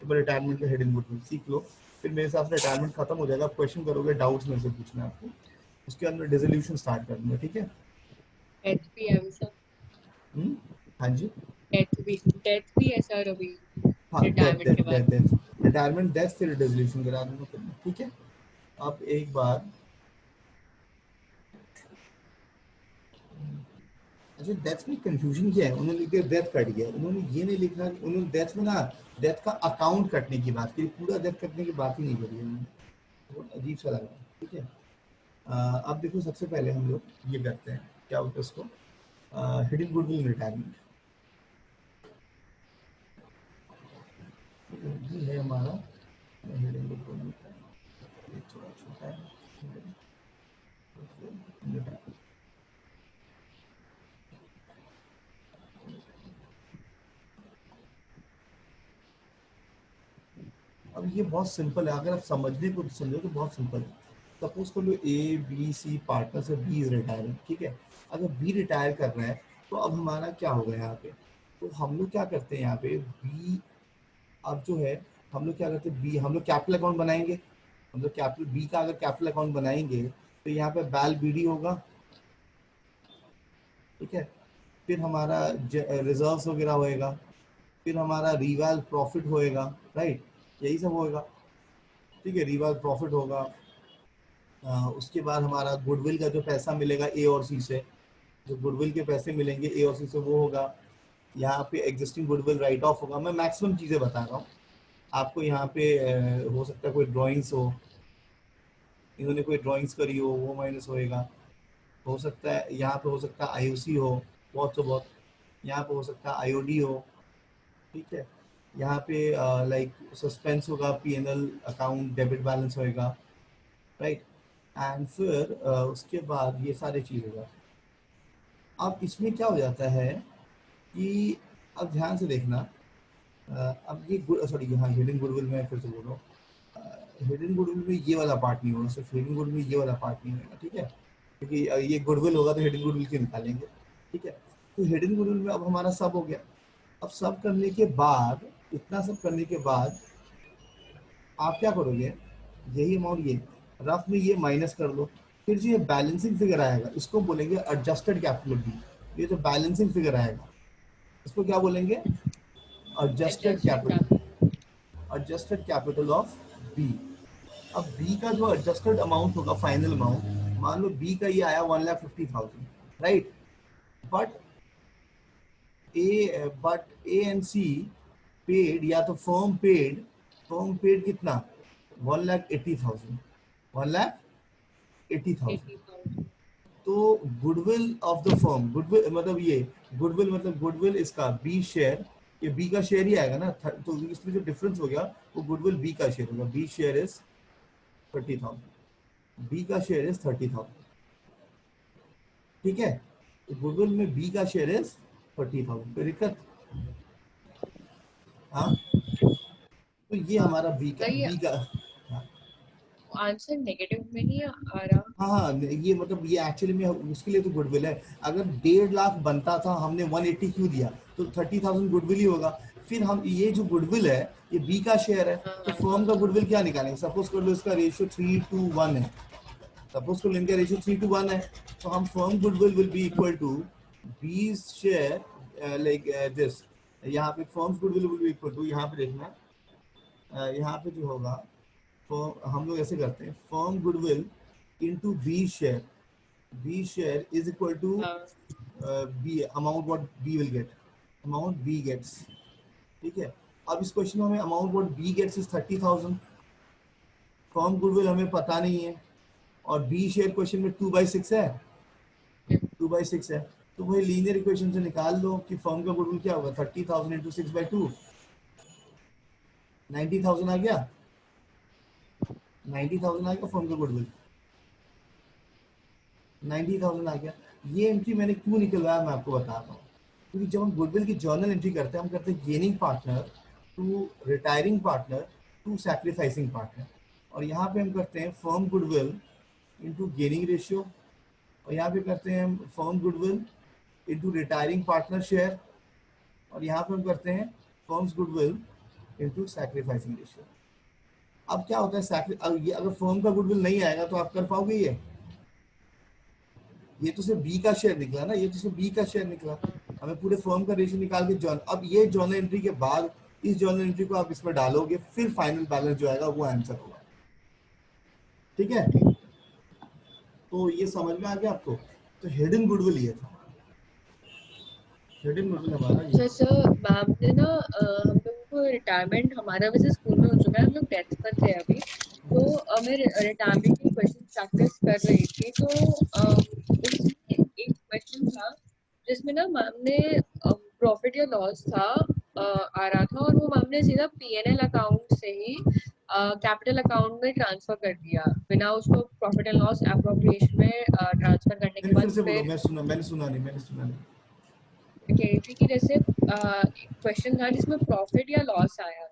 तो रिटायरमेंट में हिडन गुडविल सीख लो, फिर मेरे हिसाब से रिटायरमेंट खत्म हो जाएगा। आप क्वेश्चन करोगे, डाउट्स में से पूछना है आपको, उसके बाद में डिसोल्यूशन स्टार्ट कर दूंगा। ठीक है। डेथ भी है सर? हम्म, हाँ जी। डेथ भी है सर अभी, हाँ, डेथ रिटायरमेंट के डेथ डेथ बाद? डेथ रिटायरमेंट डेथ फिर डिसोल्यूशन करा दूंगा फिर मैं। ठीक है। अब एक बार, अच्छा डेथ में कंफ्यूजन क्या है, उन्होंने लिख दिया डेथ कट गया, उन्होंने ये नहीं लिखा, उन्होंने डेथ में ना डेथ का अकाउंट कटने की बात की, पूरा डेथ कटने की बात ही नहीं करी उन्होंने। बहुत अजीब सा लगा। ठीक है। अब देखो सबसे पहले हम लोग ये करते हैं, क्या बोलते हैं उसको, हिडन गुडविल रिटायरमेंट। ये है हमारा हिडन गुडविल, ये थोड़ा छोटा है। अब ये बहुत सिंपल है, अगर आप समझने को समझो तो बहुत सिंपल है। सपोज कर लो ए बी सी पार्टनर से बी इज रिटायरिंग। ठीक है। अगर बी रिटायर कर रहा है तो अब हमारा क्या होगा यहाँ पे, तो हम लोग क्या करते हैं यहाँ पे बी, अब जो है हम लोग क्या करते हैं, बी हम लोग कैपिटल अकाउंट बनाएंगे। हम लोग कैपिटल बी का अगर कैपिटल अकाउंट बनाएंगे तो यहाँ पे बैल बी डी होगा। ठीक है। फिर हमारा रिजर्व्स वगैरह होएगा। फिर हमारा रिवाल प्रॉफिट होएगा, राइट, यही सब होएगा, ठीक है, रिवाल प्रॉफिट होगा। उसके बाद हमारा गुडविल का जो पैसा मिलेगा ए और सी से, जो गुडविल के पैसे मिलेंगे ए और सी से वो होगा। यहाँ पे एग्जिस्टिंग गुडविल राइट ऑफ होगा। मैं मैक्सिमम चीज़ें बता रहा हूँ आपको। यहाँ पे हो सकता है कोई ड्राइंग्स हो, इन्होंने कोई ड्राइंग्स करी हो वो माइनस होएगा। हो सकता है यहाँ पे हो सकता है आईओसी हो, बहुत से बहुत। यहाँ पे हो सकता है आईओडी हो, ठीक है। यहाँ पे लाइक सस्पेंस होगा, पीएनएल अकाउंट डेबिट बैलेंस होएगा, राइट। एंड फिर उसके बाद ये सारी चीज़ होगा। अब इसमें क्या हो जाता है कि अब ध्यान से देखना, अब ये सॉरी यहाँ हिडन गुडविल में फिर से बोल रहा हूँ, हिडन गुडविल में ये वाला पार्ट नहीं होगा, सिर्फ हिडन गुडविल में ये वाला पार्ट नहीं होगा, ठीक है, क्योंकि ये गुडविल होगा तो हिडन गुडविल क्यों निकालेंगे, ठीक है। तो हिडन गुडविल में अब हमारा सब हो गया। अब सब करने के बाद, इतना सब करने के बाद आप क्या करोगे, यही अमाउंट ये रफ में ये माइनस कर लो। फिर जो ये बैलेंसिंग फिगर आएगा इसको बोलेंगे एडजस्टेड कैपिटल बी। ये जो बैलेंसिंग फिगर आएगा इसको क्या बोलेंगे, adjusted adjusted capital, adjusted capital of B. अब बी का जो एडजस्टेड अमाउंट होगा, फाइनल अमाउंट, मान लो बी का ये आया 1,50,000, right. But A and C paid, या तो फर्म पेड कितना, 1,80,000, 1,80,000। 80,000। तो goodwill of the firm, goodwill मतलब ये गुडविल मतलब गुडविल इसका बी शेयर, ये बी का शेयर ही आएगा ना, तो इसमें जो डिफरेंस हो गया वो गुडविल बी का शेयर होगा। बी शेयर इज 30,000, बी का शेयर इज 30,000, ठीक है। तो गुडविल में बी का शेयर इज 30,000, कोई दिक्कत, हाँ। तो ये हाँ, हमारा सही बी का, हाँ। आंसर नेगेटिव में नहीं आ रहा। हाँ हाँ, ये मतलब ये एक्चुअली में उसके लिए तो गुडविल है। अगर 1.5 लाख बनता था, हमने 180 क्यों दिया, तो 30,000 गुडविल ही होगा। फिर हम ये जो गुडविल है ये बी का शेयर है, हाँ तो हाँ फर्म का हाँ। गुडविल क्या निकालेंगे, सपोज कर लो इसका रेशियो 3:1 है, सपोज कर लो इनका रेशियो 3:1 है, तो हम firm goodwill will be equal to B share, like this. यहाँ पे firm goodwill will be equal to, यहाँ पे देखना, यहाँ पे जो होगा, तो हम लोग ऐसे करते हैं, firm goodwill into B share is equal to हाँ, B amount what B will get, amount B gets, ठीक है। अब इस क्वेश्चन में हमें amount what B gets is 30,000, firm goodwill हमें पता नहीं है, और बी शेयर क्वेश्चन में 2/6 है, 2/6 है। तो वही लीनियर इक्वेशन से निकाल लो कि फर्म का गुडविल क्या होगा, 30,000 इंटू 6/2, 90,000 आ गया, 90,000 आ गया फर्म का गुडविल, 90,000 आ गया। ये एंट्री मैंने क्यों निकलवाया मैं आपको बता रहा हूँ, क्योंकि जब हम गुडविल की जर्नल एंट्री करते हैं, हम करते हैं gaining partner to retiring partner to sacrificing partner, और यहाँ पे हम करते हैं firm goodwill into gaining ratio, और यहाँ पे करते हैं हम firm goodwill into retiring partner share, और यहाँ पे हम करते हैं firms goodwill into sacrificing ratio. अब क्या होता है, ये अगर फर्म का गुडविल नहीं आएगा तो आप कर पाओगे ये तो सिर्फ बी का शेयर निकला ना, ये तो सिर्फ बी का शेयर निकला। हमें पूरे फर्म का रेशियो निकाल के अब ये जर्नल एंट्री के बाद इस जर्नल एंट्री को आप इसमें डालोगे, फिर फाइनल बैलेंस जो आएगा वो आंसर होगा, ठीक है। तो ये समझ में आ गया आपको। तो हिडन गुडविल ये था, हिडन गुडविल हमारा ये अच्छा था। सर, मैम ने ना हम लोगों को रिटायरमेंट, हमारा वैसे स्कूल में हो चुका है, हम लोग 10th पर थे अभी, तो मैं रिटायरमेंट की क्वेश्चन प्रैक्टिस कर रही थी, तो उसमें एक क्वेश्चन था जिसमें ना मैम ने प्रॉफिट या लॉस था आ रहा था, और वो मैम ने सीधा पीएनएल अकाउंट से ही कैपिटल अकाउंट में ट्रांसफर कर दिया, बिना उसको प्रॉफिट एंड लॉस एप्रोप्रिएशन में ट्रांसफर करने के मैंने फिर बाद। से बोलो, फिर मैंने सुना नहीं। कह रही थी कि जैसे क्वेश्चन था जिसमें प्रॉफिट या लॉस आया,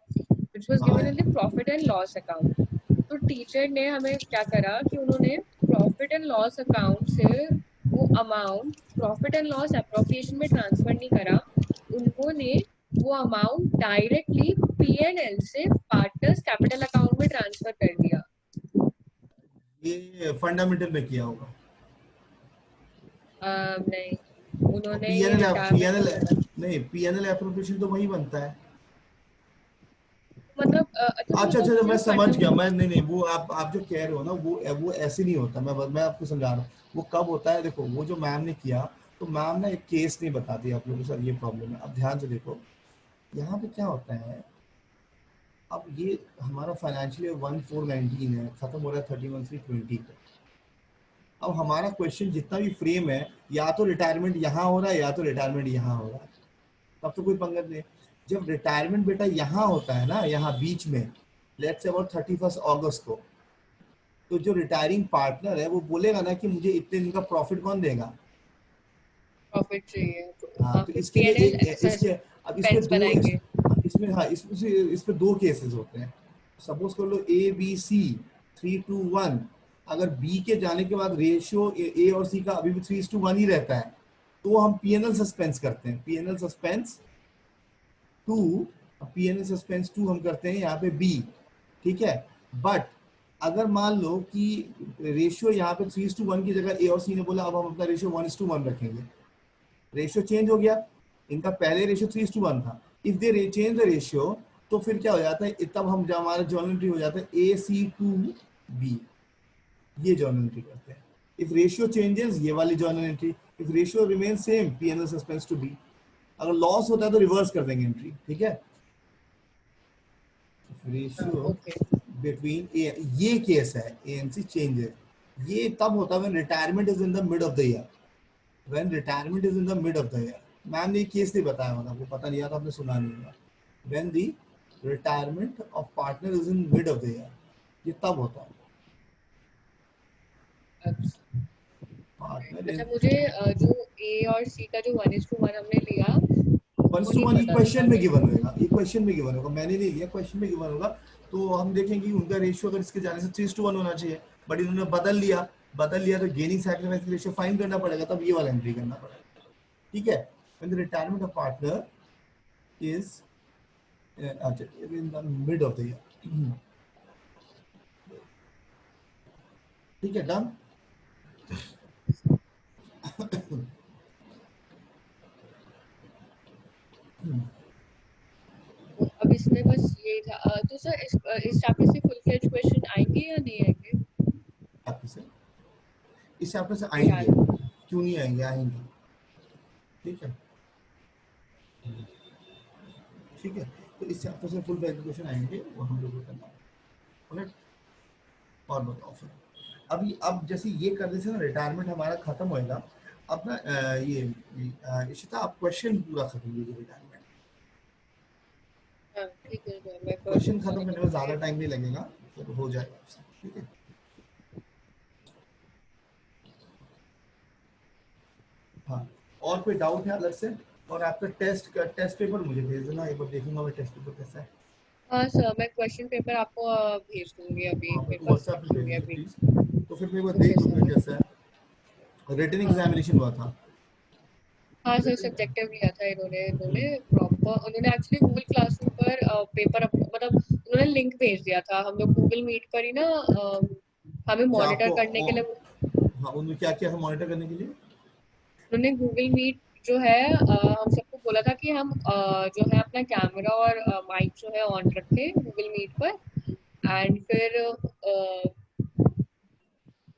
which was हाँ given in the profit and loss account, तो टीचर ने हमें क्या करा कि उन्होंने प्रॉफिट एंड लॉस अकाउंट से वो amount profit and loss appropriation में ट्रांसफर नहीं करा, उन्होंने वो अमाउंट डायरेक्टली पीएनएल से पार्टनर्स कैपिटल अकाउंट में ट्रांसफर कर दिया। ये फंडामेंटल में किया होगा। नहीं, उन्होंने ये पीएनएल रिटायरमेंट पीएनएल वगैरह, नहीं, पीएनएल एप्रोप्रिएशन तो वही बनता है। मतलब अच्छा वो अच्छा तो अच्छा, मैं सिर्फ समझ गया। मैं कंट्रीब्यूशन। नहीं नहीं, वो आप जो कह रहे हो ना, वो ऐसे नहीं होता। मैं आपको समझा रहा हूँ। वो कब होता है, देखो वो जो मैम ने किया, तो मैम ना एक केस नहीं बताती आप लोगों को, सर ये प्रॉब्लम है। अब ध्यान से देखो, यहाँ पे क्या होता है। अब ये हमारा फाइनेंशियल ईयर 1419 है, खत्म हो रहा है 31/3/20 को। अब हमारा क्वेश्चन जितना भी फ्रेम है, या तो रिटायरमेंट यहाँ हो रहा है, या तो रिटायरमेंट यहाँ हो रहा है, तब तो कोई पंगा नहीं है। जब रिटायरमेंट बेटा यहाँ होता है ना, यहाँ बीच में, लेट्स से अबाउट 31 अगस्त को, तो जो रिटायरिंग पार्टनर है वो बोलेगा ना कि मुझे इतने दिन का प्रॉफिट कौन देगा। प्रॉफिट चाहिए, तो हाँ, हाँ तो फिर इसके लिए पीएनएल एक इसके, अब इसमें एक्सपेंस दो बनाएंगे। इसमें, हाँ इसमें दो केसेस होते हैं। सपोज कर लो A B C 3:1, अगर बी के जाने के बाद रेशियो ए और सी का अभी भी 3:1 ही रहता है, तो हम पीएनएल सस्पेंस करते हैं। टू पीएनएल सस्पेंस टू हम करते हैं यहाँ पे बी, ठीक है। बट अगर मान लो कि रेशियो यहाँ पे 3:1 की जगह ए और सी ने बोला अब हम अपना रेशियो 1:1 रखेंगे, रेशियो चेंज हो गया। इनका पहले रेशियो 3:1 था। If they change the ratio, तो फिर क्या हो जाता है, तब हम हमारा जर्नल एंट्री हो जाता है AC to B, ये जर्नल एंट्री करते हैं। इफ रेशियो चेंजेस, ये वाली journal entry. If ratio remain same, PNL suspense to B. अगर लॉस होता है तो रिवर्स कर देंगे एंट्री, ठीक है। Ratio okay. बिटवीन ये केस है एएनसी चेंजेस, ये तब होता है when retirement is in the mid of the year. When retirement is in the mid of the year, ma'am ने केस नहीं बताया होगा, आपको पता नहीं आता, आपने सुना नहीं होगा। When the retirement of partner is in mid of the year, ये तब होता है। अच्छा पार्टनर अच्छा, इन मुझे जो ए और सी का जो 1:1 हमने लिया वन वो टू नहीं वन, ये पता था क्वेश्चन में मेरे गिवन को। होगा, ये क्वेश्चन में गिवन होगा, मैंने नहीं लिया, क्वेश्चन में गिवन होगा। तो हम देखेंगे कि उनका रेशियो अगर इसके जाने से 3:1 होना चाहिए, बट इन्होंने बदल लिया तो गेनिंग सैक्रिफाइस रेशियो फाइन करना पड़ेगा, तब ये वाला एंट्री करना पड़ेगा, ठीक है। When the retirement of partner is in the mid of the year, ठीक है, डन। तो अब इसमें बस ये था। तो सर इस चैप्टर से फुल फ्लेज क्वेश्चन आएंगे या नहीं आएंगे? चैप्टर से, इस चैप्टर से आएंगे, रिटायरमेंट। क्यों नहीं आएंगे, आएंगे, ठीक है, ठीक है। तो इस चैप्टर से फुल क्वेश्चन आएंगे, वो हम लोग को करना है, करेक्ट। और बताओ फिर, अभी अब जैसे ये कर देते ना, रिटायरमेंट हमारा खत्म होएगा। अब ना इशिता, आप क्वेश्चन पूरा खत्म कीजिए रिटायरमेंट। हाँ ठीक है, तो मैं क्वेश्चन क्वेश्चन खत्म लिख करने में के। ज्यादा टाइम नहीं लगेगा, तो हो जाएगा आपसे, ठीक है। हाँ, और कोई डाउट है अलग से? और आपका टेस्ट पेपर मुझे भेज देना, एक बार देखूंगा मैं टेस्ट पेपर कैसा है। हाँ सर, मैं क्वेश्चन पेपर आपको भेज दूंगी अभी, हाँ, मेरे मेरे को पास व्हाट्सएप पे रखी भेज हुई है दीजिए अभी। प्लीज। तो फिर मैं वो ओके देख लूंगा सर। कैसा है। रिटन हाँ एग्जामिनेशन हुआ था। हाँ सर, रिटन, सब्जेक्टिव लिया था इन्होंने इन्होंने प्रॉपर, उन्होंने एक्चुअली गूगल क्लासरूम पर पेपर मतलब उन्होंने लिंक भेज दिया था, हम लोग गूगल मीट पर ही ना हमें अच्छा मॉनिटर आपको करने के लिए। हाँ, उनमें क्या क्या है मॉनिटर करने के लिए? उन्होंने गूगल मीट जो है हम सबको बोला था कि हम जो है अपना कैमरा और माइक जो है ऑन रखें गूगल मीट पर। एंड फिर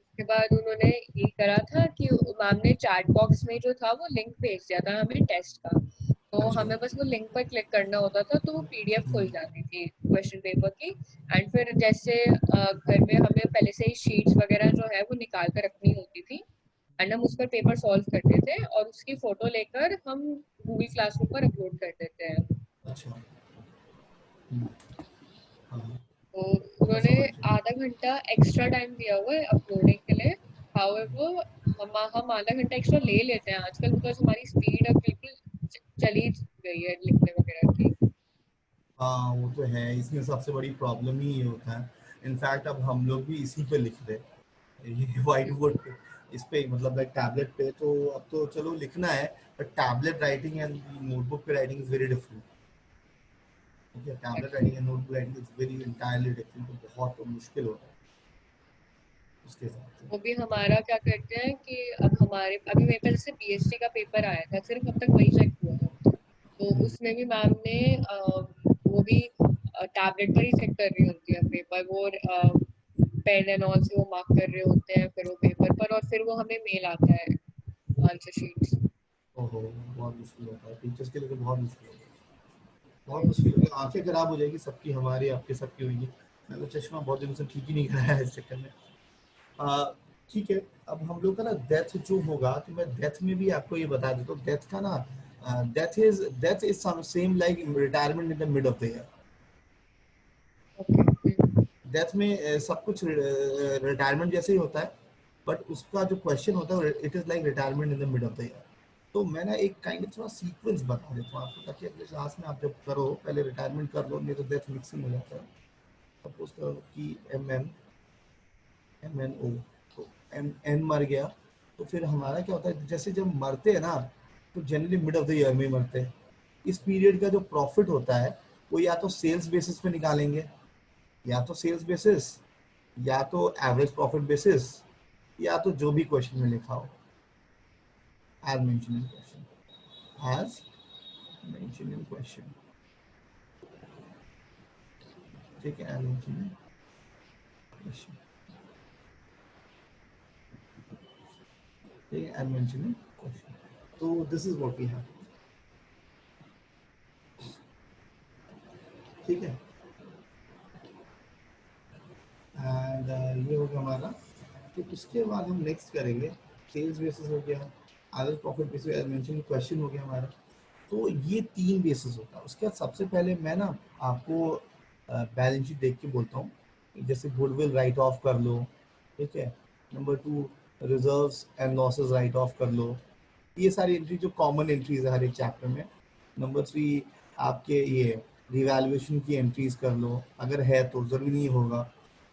उसके बाद उन्होंने ये करा था कि मैम ने चैट बॉक्स में जो था वो लिंक भेज दिया था हमें टेस्ट का, तो अच्छा। हमें बस वो लिंक पर क्लिक करना होता था, तो वो पीडीएफ खुल जाती थी क्वेश्चन पेपर की। एंड फिर जैसे घर में हमें पहले से ही शीट्स वगैरह जो है वो निकाल कर रखनी होती थी, एंड हम उस पर पेपर सॉल्व करते थे और उसकी फोटो लेकर हम गूगल क्लासरूम पर अपलोड कर देते हैं। अच्छा। हम्म, हाँ, तो मैं उन्होंने समझ गया। आधा घंटा एक्स्ट्रा टाइम दिया हुआ है अपलोडिंग के लिए। हाउएवर हम आधा घंटा एक्स्ट्रा ले लेते हैं आजकल, बिकॉज हमारी स्पीड अब बिल्कुल चली गई है लिखने वगैरह की। हाँ वो तो है, इसमें सबसे बड़ी प्रॉब्लम ही ये होता है। इनफैक्ट अब हम लोग भी इसी पे लिख रहे हैं, ये व्हाइट बोर्ड पे, इस पे मतलब लाइक टैबलेट पे, तो अब तो चलो लिखना है, but tablet writing and notebook पे writing is very different. Okay, tablet writing and notebook writing is very entirely different, तो बहुत मुश्किल होता है। उसके हिसाब से। वो भी हमारा क्या करते हैं कि अब हमारे अभी मेरे पास जैसे पीएचडी का पेपर आया था, सिर्फ अब तक वही चेक हुआ है। तो उसमें भी मैम ने वो भी टैबलेट पर ही चेक कर रही होती है पेपर, वो पेन एंड ऑल से वो मार्क कर रहे होते हैं फिर वो पेपर पर, और फिर वो हमें मेल आता है आंसर शीट्स। ओहो, बहुत मुश्किल होता है टीचर्स के लिए, तो बहुत मुश्किल होता है, बहुत वही। मुश्किल होगी, आंखें खराब हो जाएगी सबकी, हमारी आपके सबकी होगी। मैं तो चश्मा बहुत दिनों से ठीक ही नहीं कराया है इस चक्कर में। आ, ठीक है। अब हम लोग का ना डेथ जो होगा, तो मैं डेथ में भी आपको ये बता देता हूँ, डेथ का ना, death is same like retirement in the mid of the year. Okay. Death में सब कुछ रिटायरमेंट जैसे ही होता है, बट उसका जो क्वेश्चन होता है it is like retirement in the mid of the year. तो मैं ना एक काइंड ऑफ थोड़ा सीक्वेंस बता देता हूँ आपको, ताकि अगले क्लास में आप जब करो पहले रिटायरमेंट कर लो, नहीं तो डेथ मिक्सिंग हो जाता है। सपोज करो कि एम एन ओ, तो एन मर गया, तो फिर हमारा क्या होता है, जैसे जब मरते हैं ना, तो generally mid of the year में ही मरते हैं। इस पीरियड का जो प्रॉफिट होता है, वो या तो सेल्स बेसिस पे निकालेंगे, या तो सेल्स बेसिस, या तो एवरेज प्रॉफिट बेसिस, या तो जो भी क्वेश्चन में लिखा हो, as mention in question, as mention in question. ठीक है, एज मेंशन इन क्वेश्चन। ठीक है, एज मेंशन इन क्वेश्चन। तो this is what we have. ठीक है, एंड ये होगा हमारा। तो उसके बाद हम नेक्स्ट करेंगे, सेल्स बेसिस हो गया, average profit basis, as mention question हो गया हमारा। तो ये तीन बेसिस होता है। उसके बाद सबसे पहले मैं ना आपको बैलेंस शीट देख के बोलता हूँ, जैसे गुडविल राइट ऑफ कर लो, ठीक है। Number two, reserves and losses right of कर लो, ये सारी एंट्री जो कॉमन एंट्रीज है हर एक चैप्टर में। नंबर थ्री, आपके ये रिवैल्यूएशन की एंट्रीज कर लो, अगर है तो, जरूरी नहीं होगा।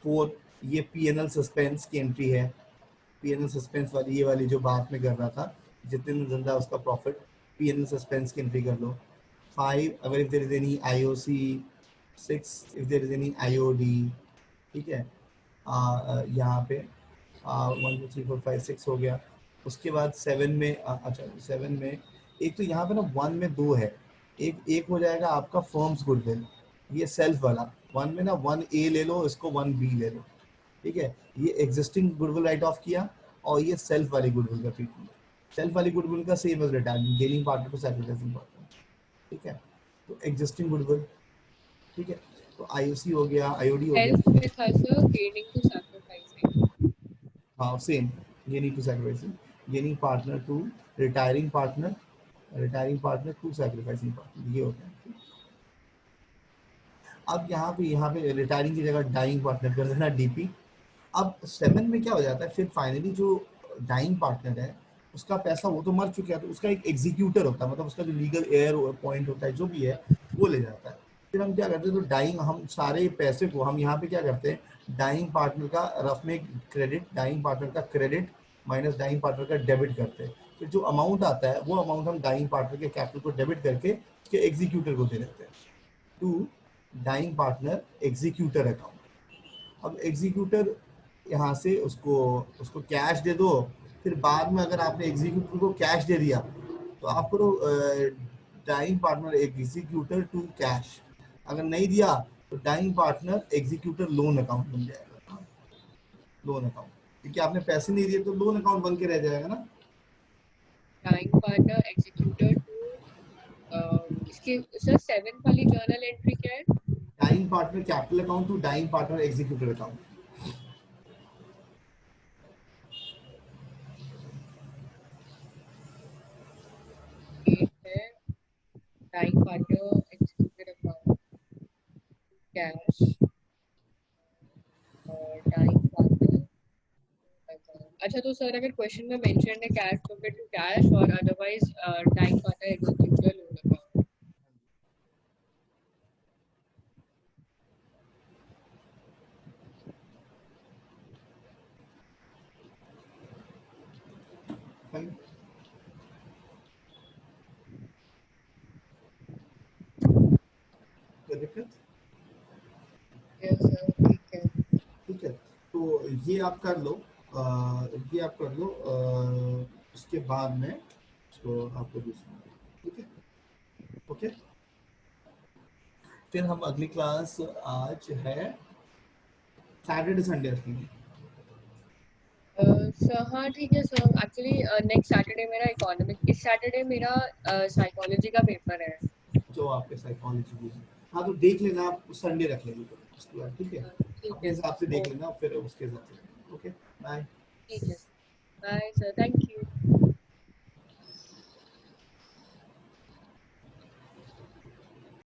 फोर्थ, ये पीएनएल सस्पेंस की एंट्री है, पीएनएल सस्पेंस वाली, ये वाली जो बात में कर रहा था, जितने जिंदा उसका प्रॉफिट, पीएनएल सस्पेंस की एंट्री कर लो। फाइव, अगर if there is any IOC. Six, if there is any IOD. ठीक है, यहाँ पे 1 2 3 4 5 6 हो गया। उसके बाद सेवन में अच्छा सेवन में, एक तो यहाँ पे ना वन में दो है, एक एक हो जाएगा आपका फर्म्स गुडविल, ये सेल्फ वाला। वन में ना वन ए ले लो, इसको वन बी ले लो। ठीक है, ये एग्जिस्टिंग गुडविल राइट ऑफ किया, और ये सेल्फ वाली गुडविल का ट्रीटमेंट। सेल्फ वाली गुडविल का same as retirement, gaining partner to sacrificing partner. ठीक है, तो एग्जिस्टिंग गुडविल। ठीक है, तो आईओसी हो गया, आईओडी हो हेल्प गया। में था सर गेनिंग टू सैक्रिफाइसिंग। हाँ same, gaining to sacrificing, gaining partner to retiring partner, retiring partner to sacrificing partner, ये होता है। अब यहाँ पे रिटायरिंग की जगह डाइंग पार्टनर कर देना, डीपी। अब सेवन में क्या हो जाता है, फिर फाइनली जो डाइंग पार्टनर है, उसका पैसा, वो तो मर चुका है, तो उसका एक एग्जीक्यूटर होता है, मतलब उसका जो लीगल एयर पॉइंट होता है, जो भी है, वो ले जाता है। फिर हम क्या करते हैं, तो डाइंग, हम सारे पैसे को हम यहाँ पे क्या करते हैं, डाइंग पार्टनर का रफ में क्रेडिट, डाइंग पार्टनर का क्रेडिट माइनस डाइंग पार्टनर का डेबिट करते हैं। फिर जो अमाउंट आता है, वो अमाउंट हम डाइंग पार्टनर के कैपिटल को डेबिट करके उसके एग्जीक्यूटर को दे देते हैं, to dying partner executor account. अब एग्जीक्यूटर यहाँ से उसको उसको कैश दे दो। फिर बाद में अगर आपने एग्जीक्यूटर को कैश दे दिया, तो आप करो dying partner executor to cash. अगर नहीं दिया, तो dying partner executor loan account बन जाएगा, लोन अकाउंट, क्योंकि आपने पैसे नहीं दिए, तो लोन अकाउंट बन के रह जाएगा ना। डाइंग पार्टनर एग्जीक्यूटर टू इसके सर सेवन वाली जर्नल एंट्री क्या है? Dying partner capital account to dying partner executor account. ये है dying partner executor account cash, और डाइंग पार्टनर अकाउंट। अच्छा तो सर अगर क्वेश्चन में मेंशन है कैश तो फिर कैश, और otherwise dying partner executor loan account. Fine, कोई दिक्कत? यस सर ठीक है। ठीक है, तो तो ये आप कर लो, ये आप कर लो, उसके बाद में तो आपको दूसरा, ठीक है, ओके। फिर हम अगली क्लास आज है सैटरडे संडे रखेंगे। सर हाँ ठीक है सर, एक्चुअली नेक्स्ट सैटरडे मेरा इकोनॉमिक, इस सैटरडे मेरा साइकोलॉजी का पेपर है। जो आपके साइकोलॉजी की है, हाँ तो देख लेना, आप संडे रख लेंगे फिर उसके बाद, ठीक है, ठीक अपने है हिसाब से सर, देख ओके, लेना फिर उसके हिसाब से, ओके, बाय। ठीक है sir, bye sir, thank you.